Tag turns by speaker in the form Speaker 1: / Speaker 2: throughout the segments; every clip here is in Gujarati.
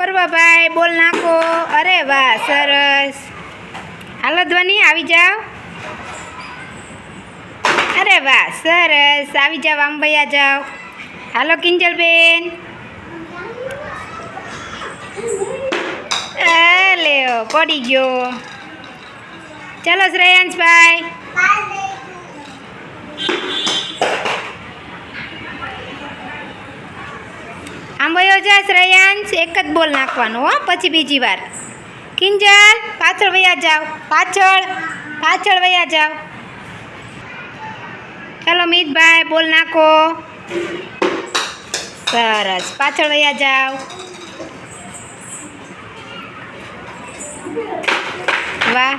Speaker 1: પૂર્વભાઈ બોલ નાખો. અરે વાહ, સરસ. હાલો ધ્વનિ, આવી જાઓ. અરે વાહ, સરસ. આવી જાઓ, આમ વયા જાઓ. હાલો કિંજલબેન. લ્યો પડી ગયો. ચલો શ્રેયાંશભાઈ. આમ વયો જા શ્રેયાંશ. એક જ બોલ નાખવાનો હો, પછી બીજી વાર. કિંજલ પાછળ વયા જાઓ. પાછળ વયા જાઓ. ચાલો મિતભાઈ બોલ નાખો. સરસ. પાછળ વયા જાઓ. વાહ.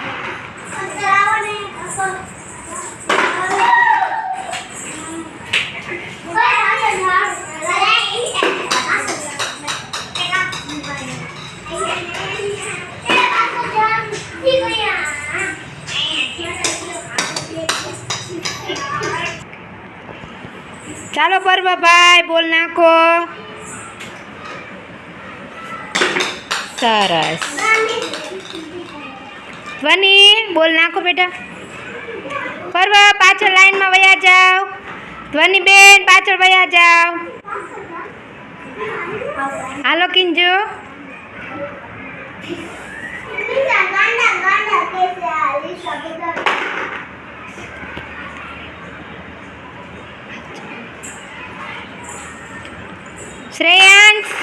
Speaker 1: ચાલો પર્વભાઈ બોલ નાખો. સરસ. ધ્વનિ બોલ નાખો બેટા. પર્વ પાછળ લાઈનમાં વયા જાઓ. ધ્વનિ બેન પાછળ વયા જાઓ. હાલો કિંજુ. શ્રેયાંશ.